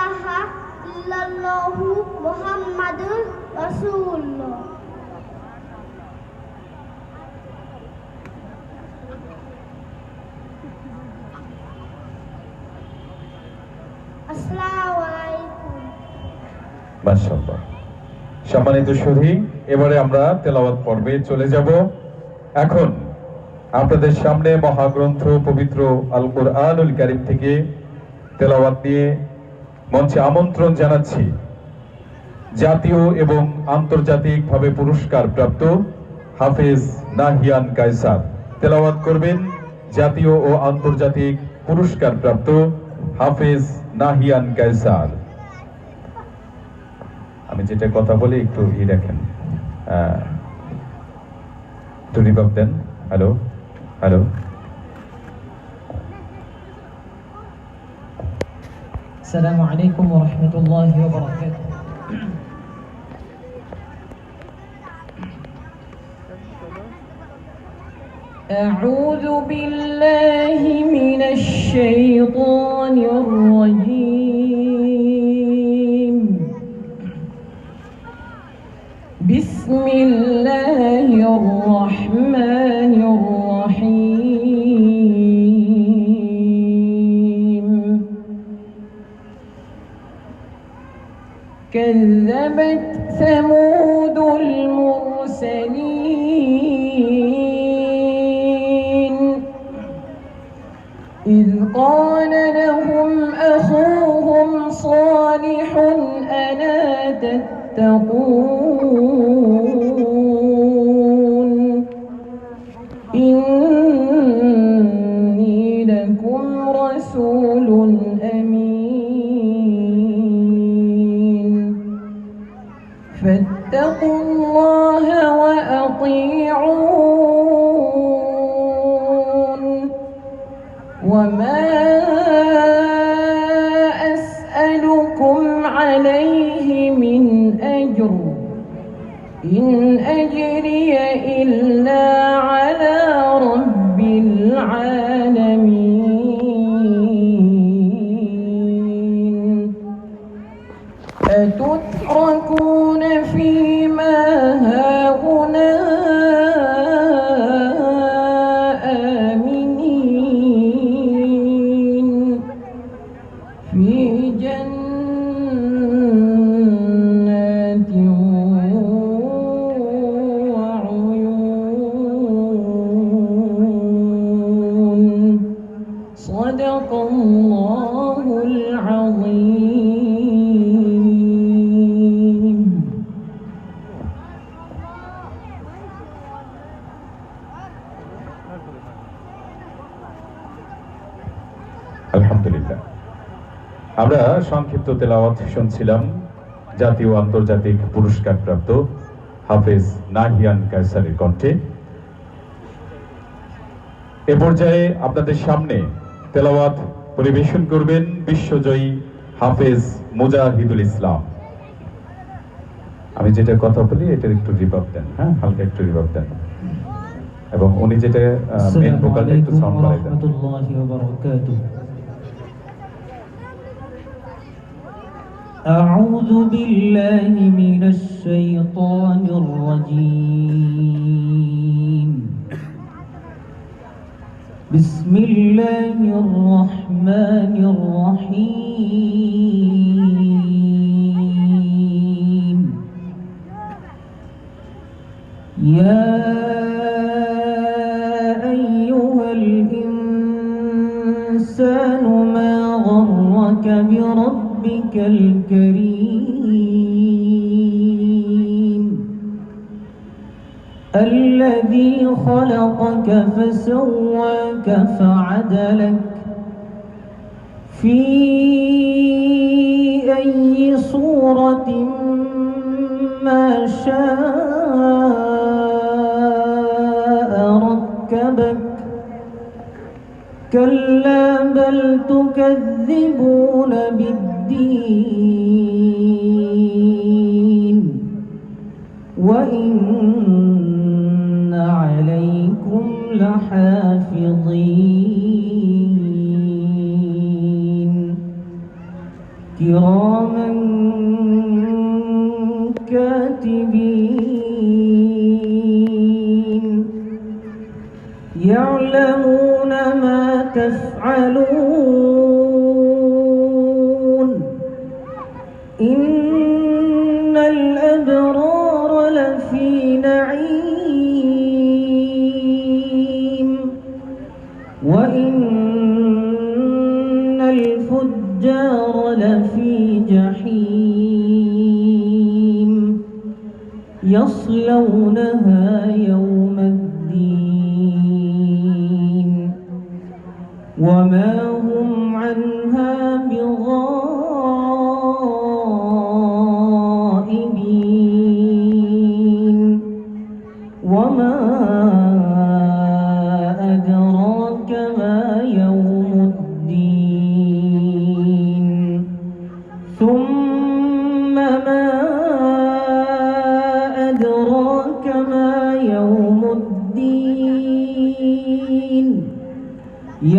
ইলাহা ইল্লাল্লাহু মুহাম্মাদুর রাসূলুল্লাহ। আসসালামু আলাইকুম। মাশাআল্লাহ। সম্মানিত সুধী, এবারে আমরা তেলাওয়াত পর্বে চলে যাব। এখন আপনাদের সামনে মহাগ্রন্থ পবিত্র আল কোরআনুল কারীম থেকে তেলাওয়াত নিয়ে মঞ্চে আমন্ত্রণ জানাচ্ছি জাতীয় এবং আন্তর্জাতিকভাবে পুরস্কার প্রাপ্ত হাফেজ নাহিয়ান কায়সার। তেলাওয়াত করবেন জাতীয় ও আন্তর্জাতিক পুরস্কার প্রাপ্ত হাফেজ নাহিয়ান কায়সার। আমি যেটা কথা বলি একটু দেখেন, একটু রিভার্ব দেন। Hello hello. السلام عليكم ورحمة الله وبركاته. أعوذ بالله من الشيطان الرجيم. بسم الله الرحمن الرحيم. كذبت ثمود المرسلين إذ قال لهم أخوهم صالح ألا تتقون إني لكم رسول أمين فاتقوا الله وأطيعون وما أسألكم عليه من أجر إن أجري إلا على رب العالمين أتتركون فيما هاهنا آمنين في جنات وعيون صدق الله العظيم. আলহামদুলিল্লাহ। আমরা সংক্ষিপ্ত তেলাওয়াত শুনছিলাম জাতীয় ও আন্তর্জাতিক পুরস্কার প্রাপ্ত হাফেজ নাহিয়ান কায়সারের কণ্ঠে। এ পর্যায়ে আপনাদের সামনে তেলাওয়াত পরিবেশন করবেন বিশ্বজয়ী হাফেজ মুজাহিদুল ইসলাম। আমি যেটা কথা বলি এটার একটু রিভার্ব দেন, হ্যাঁ, হালকা একটু রিভার্ব দেন, এবং উনি যেটা মেন ভোকালটা একটু সাউন্ড বাড়াই দেন। أعوذ بالله من الشيطان الرجيم. بسم الله الرحمن الرحيم. يا أيها الإنسان ما غرك بربك الكريم الذي خلقك فسواك فعدلك في أي صورة ما شاء ركبك كلا بل تكذبون بالدين وإن عليكم لحافظين كراما كاتبين يعلمون ما تفعلون إن الأبرار لفي نعيم وإن الفجار لفي جحيم يصلونها يوم الدين وما هم عنها بغائبين وما أدراك ما يوم الدين ثم ما أدراك ما يوم الدين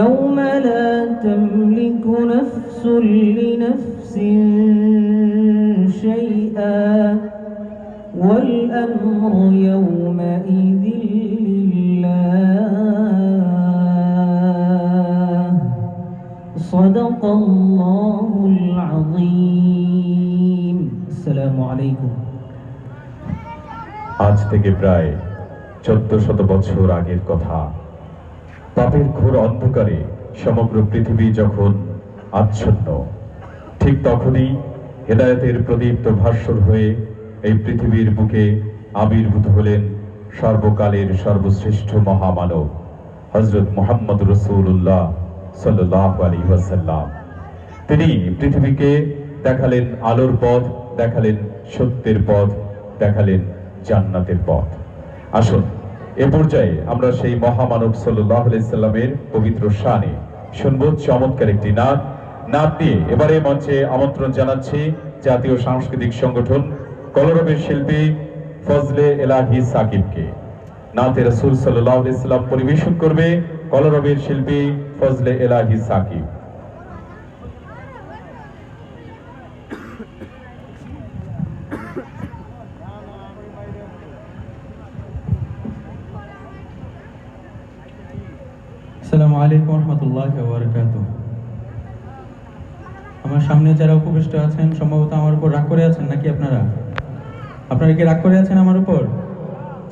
يوم لا تملك نفس لنفس شيئا والأمر يومئذ لله صدق الله العظيم السلام عليكم আজ থেকে প্রায় 1400 বছর আগের কথা। পাপের ঘোর অন্ধকারে সমগ্র পৃথিবী যখন আচ্ছন্ন, ঠিক তখনই হেদায়েতের প্রদীপ্ত ভাস্বর হয়ে এই পৃথিবীর বুকে আবির্ভূত হলেন সর্বকালের সর্বশ্রেষ্ঠ মহামানব হযরত মুহাম্মদ রাসূলুল্লাহ সাল্লাল্লাহু আলাইহি ওয়াসাল্লাম। তিনি পৃথিবীকে দেখালেন আলোর পথ, দেখালেন সত্যের পথ, দেখালেন জান্নাতের পথ। আসুন এ পর্যায়ে আমরা সেই মহামানব সাল্লাল্লাহু আলাইহি সাল্লামের পবিত্র শানে শুনব চমৎকার একটি নাত। নাত নিয়ে এবারে মঞ্চে আমন্ত্রণ জানাচ্ছি জাতীয় সাংস্কৃতিক সংগঠন কলরবের শিল্পী ফজলে এলাহি সাকিবকে। নাতে রাসূল সাল্লাল্লাহু আলাইহি সাল্লাম পরিবেশন করবে কলরবের শিল্পী ফজলে এলাহি সাকিব। আসসালামু আলাইকুম রহমতুল্লাহি ওয়া বারাকাতুহু। আমার সামনে যারা উপবিষ্ট আছেন সম্ভবত আমার উপর রাগ করে আছেন নাকি আপনারা কি রাগ করে আছেন আমার উপর?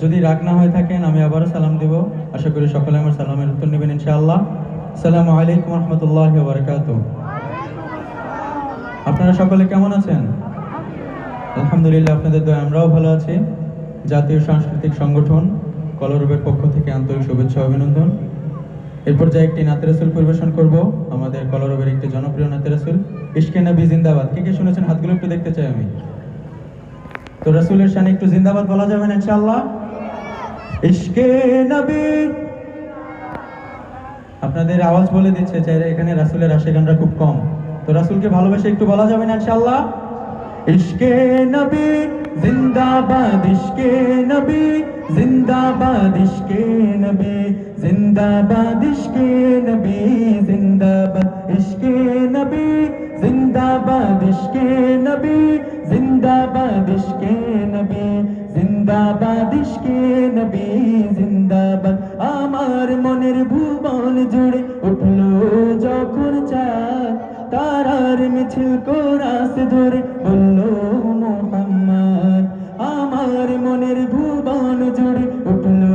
যদি রাগ না হয়ে থাকেন আমি আবারও সালাম দেব। আশা করি সকলে আমার সালামের উত্তর নেবেন ইনশাআল্লাহ। আসসালামু আলাইকুম রহমতুল্লাহি ওয়া বারাকাতুহু। আপনারা সকলে কেমন আছেন? আলহামদুলিল্লাহ, আপনাদের দয়া আমরাও ভালো আছি। জাতীয় সাংস্কৃতিক সংগঠন কলরবের পক্ষ থেকে আন্তরিক শুভেচ্ছা ও অভিনন্দন। এরপর যা একটি নাতে রাসূল পরিবেশন করব, আমাদের কলরবের একটি জনপ্রিয় নাতে রাসূল ইশকে নবী জিন্দাবাদ। কে কে শুনেছেন হাতগুলো একটু দেখতে চাই আমি। তো রাসূলের শানে একটু জিন্দাবাদ বলা যাবে না ইনশাআল্লাহ? ইশকে নবী, আপনাদের আওয়াজ বলে দিচ্ছে যে এখানে রাসূলের আশিকানরা খুব কম, তো রাসূলকে ভালোবেসে একটু বলা যাবে না ইনশাআল্লাহ? ইশকে নবী জিন্দাবাদ, ইশকে নবী জিন্দাবাদ, ইশকে নবী জিন্দাবাদ, ইশকে নবী জিন্দাবাদ, ইশকে নবী জিন্দাবাদ, ইশকে নবী জিন্দাবাদ, ইশকে নবী জিন্দাবাদ, ইশকে নবী জিন্দাবাদ। আমার মনের ভুবন জুড়ে উঠলো যখন চাঁদ, তারার মিছিল কোরাস ধরে বললো মুহাম্মদ। আমার মনের ভুবন জুড়ে উঠলো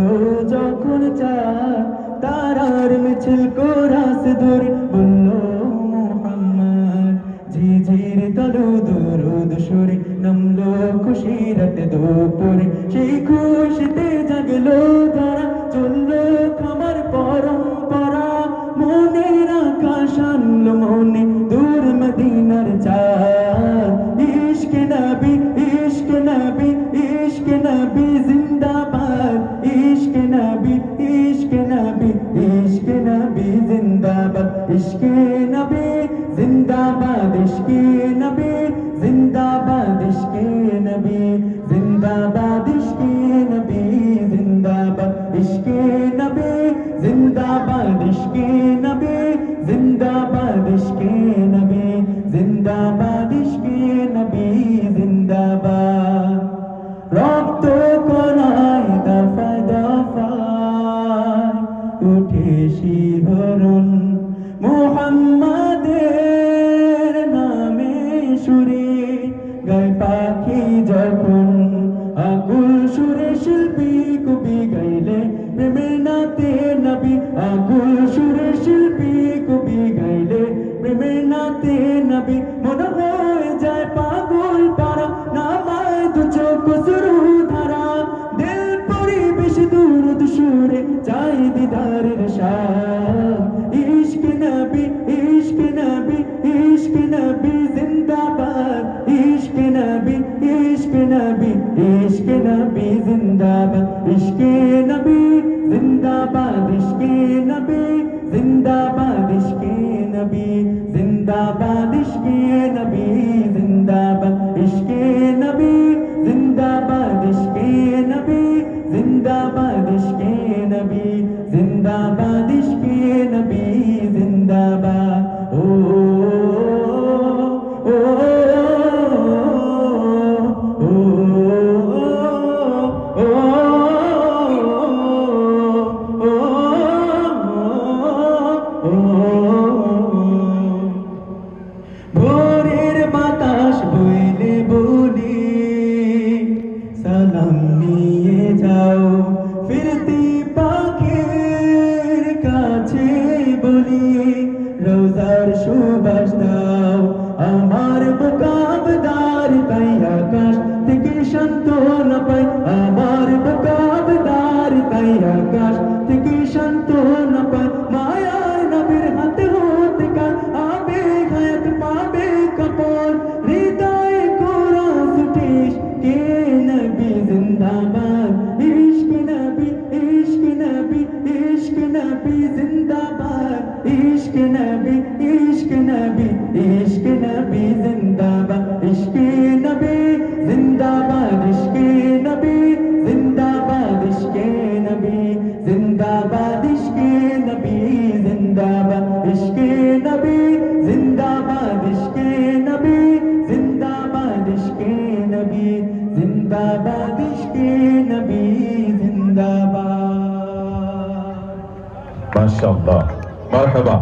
যখন চাঁদ, তারার মিছিল কোরাস ধরে বললো মুহাম্মদ। ঝিঝির তলু দুরুদ সুরে নামলো খুশিরাত দুপুরে, সেই খুশিতে জাগলো তারা, চললো খামার পরম্পরা। মনের আকাশ আনলো মনে দূর মদিনার চাঁদ। ইশকে নবী, ইশকে নবী, ইশকে নবী জিন্দাবাদ, ইশকে নবী, ইশকে নবী, ইশকে নবী জিন্দাবাদ, ইশকে নবী জিন্দাবাদ, ইশকে নবী জিন্দাবাদ, ইশকে নবী জিন্দাবাদ, ইশকে নবী জিন্দাবাদ, ইশকে নবী জিন্দাবাদ, ইশকে নবী জিন্দাবাদ, ইশকে নবী জিন্দাবাদ। শিল্পী কবি গাইলে প্রেমের নাতে নবী আকুল সুরে শিল্পী কবি গাইলে প্রেমের নাতে নবী মন হয়ে যায় পাগল পারা নামায় দু চোখ শুরু ধারা দিল পরিবেশ দুরুদ সুরে চাই দিদারের শাহ ইশক নবী ইশক নবী ইশক নবী জিন্দাবাদ ইশক নবী ইশক নবী ইশক নবী জিন্দাবাদ ইশক নবী জিন্দাবাদ ইশক নবী জিন্দাবাদ ইশক নবী জিন্দাবাদ ইশক নবী জিন্দাবাদ ইশক নবী জিন্দাবাদ ইশক নবী জিন্দাবাদ ইশক নবী জিন্দাবাদ ইশক নবী জিন্দাবাদ ও ও ভোরের বাতাস বইলে বলি সালাম নিয়ে যাও ফিরতি পাখির কাছে বলি রোজার সুবাস দাও আমার বুকাবদার তাই আকাশ থেকে সান্ত্বনা পাই আমার বুকাবদার তাই আকাশ থেকে সান্ত্বনা পাই মায়ার নবীর হাতে হতে কাল আবেগ হায়াত পাবে কাপড় হৃদয়ে কোরআন সুটিস কে নবী জিন্দাবাদ ইশক নবী ইশক নবী ইশক নবী জিন্দাবাদ ইশক নবী ইশক নবী ইশক নবী জিন্দাবাদ ইশক নবী জিন্দাবাদ ইশক নবী জিন্দাবাদ ইশক নবী জিন্দাবাদ ইশক নবী জিন্দাবাদ ইশক নবী জিন্দাবাদ ইশক নবী জিন্দাবাদ ইশক নবী জিন্দাবাদ ইশক নবী জিন্দাবাদ মাশাআল্লাহ মারহাবা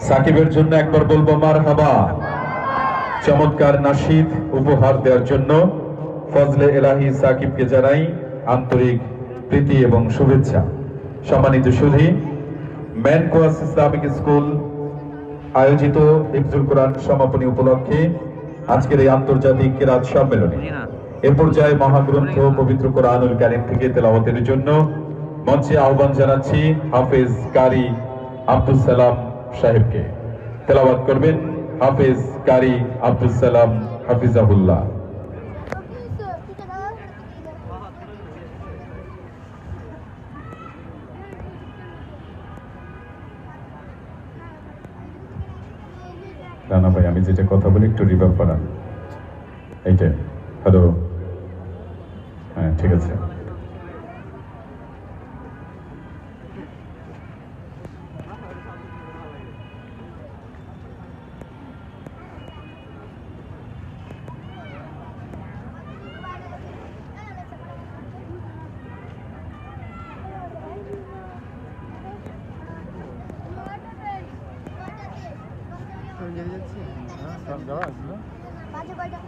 সাকিবের জন্য একবার বলবো মারহাবা চমৎকার নাশিদ উপহার দেওয়ার জন্য ফজলে এলাহি সাকিবকে জানাই আন্তরিক প্রীতি এবং শুভেচ্ছা সম্মানিত সুধী ম্যানকোয়াস ইসলামিক স্কুল আয়োজিত হিফজুল কোরআন সমাপনী উপলক্ষে আজকের এই আন্তর্জাতিক কিরাত সম্মেলনে এ পর্যায়ে মহাগ্রন্থ পবিত্র কোরআনুল কারীম থেকে তেলাওয়াতের জন্য মঞ্চে আহ্বান জানাচ্ছি হাফেজ কারি আব্দুল সালাম সাহেবকে তেলাওয়াত করবেন হাফেজ কারি আব্দুল সালাম হাফিজাহুল্লাহ রানা ভাই আমি যেটা কথা বলি একটু রিভার্ব বাড়ান এইটা হ্যালো হ্যাঁ ঠিক আছে বাজে কয়টা